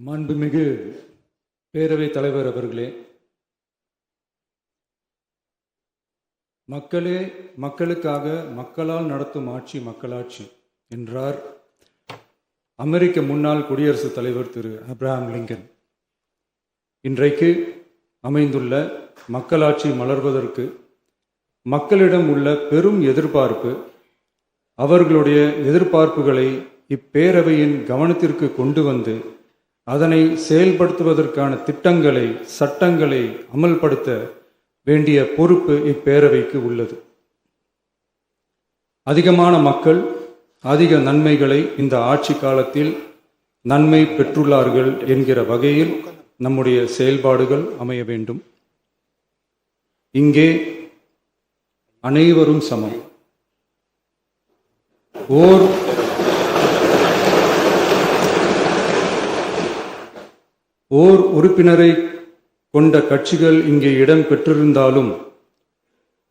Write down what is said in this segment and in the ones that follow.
மாண்புமிகு பேரவைத் தலைவர் அவர்களே, மக்களே மக்களுக்காக மக்களால் நடத்தும் ஆட்சி மக்களாட்சி என்றார் அமெரிக்க முன்னாள் குடியரசுத் தலைவர் திரு ஆப்ரஹாம் லிங்கன். இன்றைக்கு அமைந்துள்ள மக்களாட்சி மலர்வதற்கு மக்களிடம் உள்ள பெரும் எதிர்பார்ப்பு, அவர்களுடைய எதிர்பார்ப்புகளை இப்பேரவையின் கவனத்திற்கு கொண்டு வந்து அதனை செயல்படுத்துவதற்கான திட்டங்களை, சட்டங்களை அமல்படுத்த வேண்டிய பொறுப்பு இப்பேரவைக்கு உள்ளது. அதிகமான மக்கள் அதிக நன்மைகளை இந்த ஆட்சி காலத்தில் நன்மை பெற்றுள்ளார்கள் என்கிற வகையில் நம்முடைய செயல்பாடுகள் அமைய வேண்டும். இங்கே அனைவரும் சமம். ஓர் உறுப்பினரை கொண்ட கட்சிகள் இங்கே இடம் பெற்றிருந்தாலும்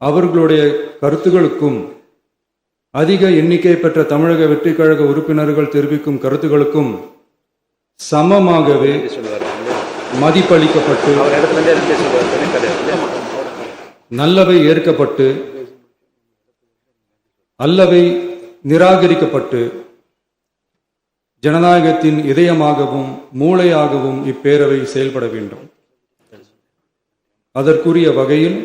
அவர்களுடைய கருத்துகளுக்கும் அதிக எண்ணிக்கை பெற்ற தமிழக வெற்றி கழக உறுப்பினர்கள் தெரிவிக்கும் கருத்துகளுக்கும் சமமாகவே மதிப்பளிக்கப்பட்டு நல்லவை ஏற்கப்பட்டு அல்லவை நிராகரிக்கப்பட்டு ஜனநாயகத்தின் இதயமாகவும் மூளையாகவும் இப்பேரவை செயல்பட வேண்டும். அதற்குரிய வகையில்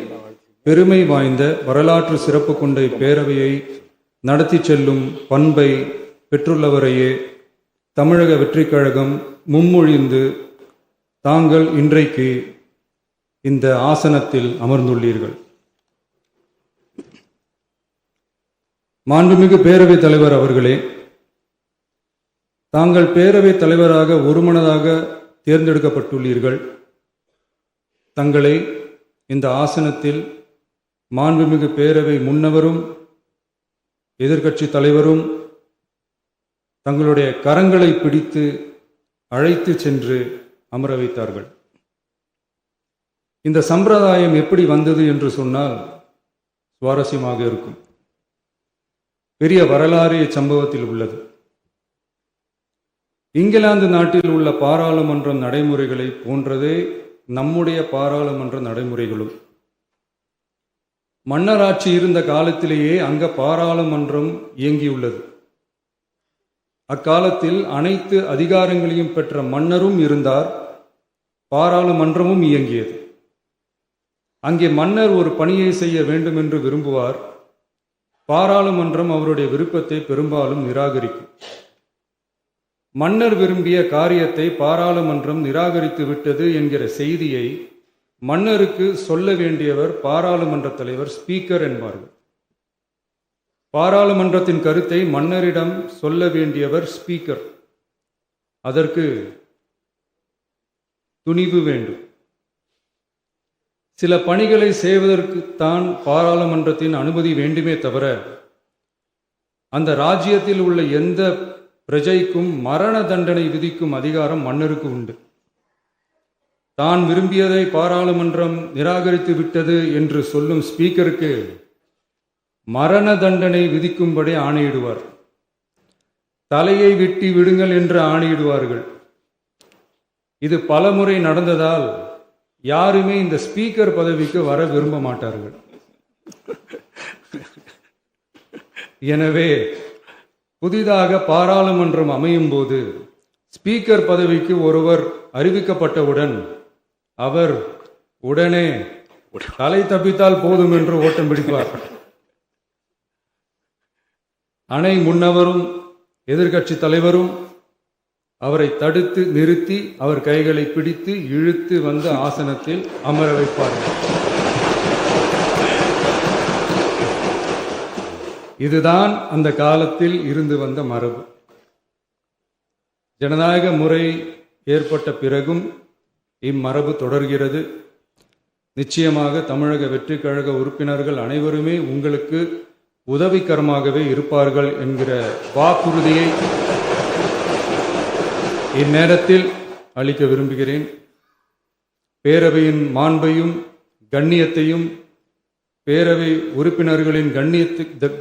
பெருமை வாய்ந்த வரலாற்று சிறப்பு கொண்ட இப்பேரவையை நடத்தி செல்லும் பண்பை பெற்றுள்ளவரையே தமிழக வெற்றி கழகம் முன்மொழிந்து தாங்கள் இன்றைக்கு இந்த ஆசனத்தில் அமர்ந்துள்ளீர்கள். மாண்புமிகு பேரவைத் தலைவர் அவர்களே, தாங்கள் பேரவைத் தலைவராக ஒருமனதாக தேர்ந்தெடுக்கப்பட்டுள்ளீர்கள். தங்களை இந்த ஆசனத்தில் மாண்புமிகு பேரவை முன்னவரும் எதிர்க்கட்சி தலைவரும் தங்களுடைய கரங்களை பிடித்து அழைத்து சென்று அமர வைத்தார்கள். இந்த சம்பிரதாயம் எப்படி வந்தது என்று சொன்னால் சுவாரஸ்யமாக இருக்கும். பெரிய வரலாறு சம்பவத்தில் உள்ளது. இங்கிலாந்து நாட்டில் உள்ள பாராளுமன்ற நடைமுறைகளை போன்றதே நம்முடைய பாராளுமன்ற நடைமுறைகளும். மன்னராட்சி இருந்த காலத்திலேயே அங்க பாராளுமன்றம் இயங்கியுள்ளது. அக்காலத்தில் அனைத்து அதிகாரங்களையும் பெற்ற மன்னரும் இருந்தார், பாராளுமன்றமும் இயங்கியது. அங்கே மன்னர் ஒரு பணியை செய்ய வேண்டும் என்று விரும்புவார், பாராளுமன்றம் அவருடைய விருப்பத்தை பெரும்பாலும் நிராகரிக்கும். மன்னர் விரும்பிய காரியத்தை பாராளுமன்றம் நிராகரித்து விட்டது என்கிற செய்தியை மன்னருக்கு சொல்ல வேண்டியவர் பாராளுமன்ற தலைவர், ஸ்பீக்கர் என்பார்கள். பாராளுமன்றத்தின் கருத்தை மன்னரிடம் சொல்ல வேண்டியவர் ஸ்பீக்கர். அதற்கு துணிவு வேண்டும். சில பணிகளை செய்வதற்குத்தான் பாராளுமன்றத்தின் அனுமதி வேண்டுமே தவிர அந்த ராஜ்யத்தில் உள்ள எந்த பிரஜைக்கும் மரண தண்டனை விதிக்கும் அதிகாரம் மன்னருக்கு உண்டு. தான் விரும்பியதை பாராளுமன்றம் நிராகரித்து விட்டது என்று சொல்லும் ஸ்பீக்கருக்கு மரண தண்டனை விதிக்கும்படி ஆணையிடுவார். தலையை வெட்டி விடுங்கள் என்று ஆணையிடுவார்கள். இது பலமுறை நடந்ததால் யாருமே இந்த ஸ்பீக்கர் பதவிக்கு வர விரும்ப மாட்டார்கள். எனவே புதிதாக பாராளுமன்றம் அமையும் போது ஸ்பீக்கர் பதவிக்கு ஒருவர் அறிவிக்கப்பட்டவுடன் அவர் உடனே தலை தப்பித்தால் போதும் என்று ஓட்டம் பிடிப்பார். அணை முன்னவரும் எதிர்க்கட்சி தலைவரும் அவரை தடுத்து நிறுத்தி அவர் கைகளை பிடித்து இழுத்து வந்து ஆசனத்தில் அமர வைப்பார்கள். இதுதான் அந்த காலத்தில் இருந்து வந்த மரபு. ஜனநாயக முறை ஏற்பட்ட பிறகும் இம்மரபு தொடர்கிறது. நிச்சயமாக தமிழக வெற்றி கழக உறுப்பினர்கள் அனைவருமே உங்களுக்கு உதவிகரமாகவே இருப்பார்கள் என்கிற வாக்குறுதியை இந்நேரத்தில் அளிக்க விரும்புகிறேன். பேரவையின் மாண்பையும் கண்ணியத்தையும் பேரவை உறுப்பினர்களின்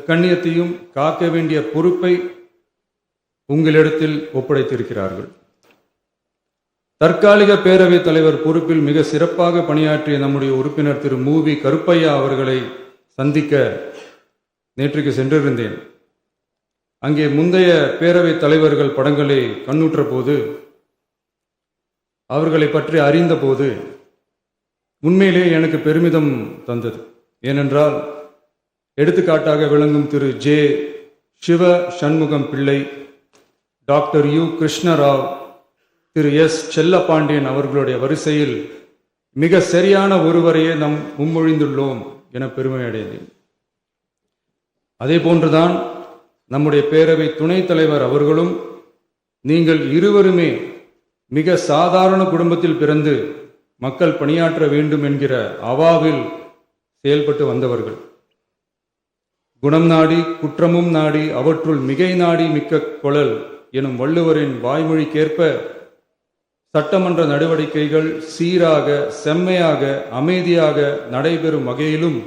கண்ணியத்தையும் காக்க வேண்டிய பொறுப்பை உங்களிடத்தில் ஒப்படைத்திருக்கிறார்கள். தற்காலிக பேரவைத் தலைவர் பொறுப்பில் மிக சிறப்பாக பணியாற்றிய நம்முடைய உறுப்பினர் திரு மூவி கருப்பையா அவர்களை சந்திக்க நேற்றுக்கு சென்றிருந்தேன். அங்கே முந்தைய பேரவைத் தலைவர்கள் படங்களை கண்ணுற்ற போது, அவர்களை பற்றி அறிந்த போது உண்மையிலே எனக்கு பெருமிதம் தந்தது. ஏனென்றால் எடுத்துக்காட்டாக விளங்கும் திரு ஜே சிவ சண்முகம் பிள்ளை, டாக்டர் யு கிருஷ்ணராவ், திரு எஸ் செல்லப்பாண்டியன் அவர்களுடைய வரிசையில் மிக சரியான ஒருவரையே நாம் முன்மொழிந்துள்ளோம் என பெருமை அடைந்தேன். அதே போன்றுதான் நம்முடைய பேரவை துணைத் தலைவர் அவர்களும் நீங்கள் இருவருமே மிக சாதாரண குடும்பத்தில் பிறந்து மக்கள் பணியாற்ற வேண்டும் என்கிற அவாவில் செயல்பட்டு வந்தவர்கள். குணம் நாடி குற்றமும் நாடி அவற்றுள் மிகை நாடி மிக்க கொளல் எனும் வள்ளுவரின் வாய்மொழிக்கேற்ப சட்டமன்ற நடவடிக்கைகள் சீராக, செம்மையாக, அமைதியாக நடைபெறும் வகையிலும்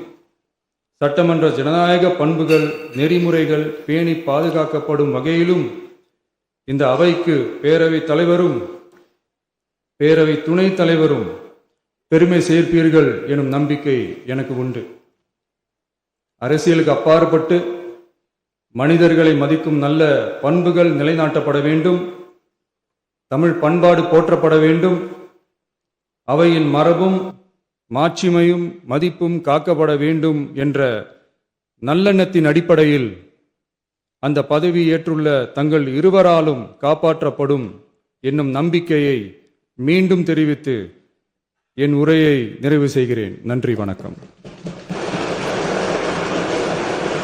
சட்டமன்ற ஜனநாயக பண்புகள், நெறிமுறைகள் பேணி பாதுகாக்கப்படும் வகையிலும் இந்த அவைக்கு பேரவைத் தலைவரும் பேரவை துணைத் தலைவரும் பெருமை சேர்ப்பீர்கள் எனும் நம்பிக்கை எனக்கு உண்டு. அரசியலுக்கு அப்பாற்பட்டு மனிதர்களை மதிக்கும் நல்ல பண்புகள் நிலைநாட்டப்பட வேண்டும். தமிழ் பண்பாடு போற்றப்பட வேண்டும். அவையின் மரபும் மாட்சிமையும் மதிப்பும் காக்கப்பட வேண்டும் என்ற நல்லெண்ணத்தின் அடிப்படையில் அந்த பதவி ஏற்றுள்ள தங்கள் இருவராலும் காப்பாற்றப்படும் என்னும் நம்பிக்கையை மீண்டும் தெரிவித்து என் உரையை நிறைவு செய்கிறேன். நன்றி, வணக்கம்.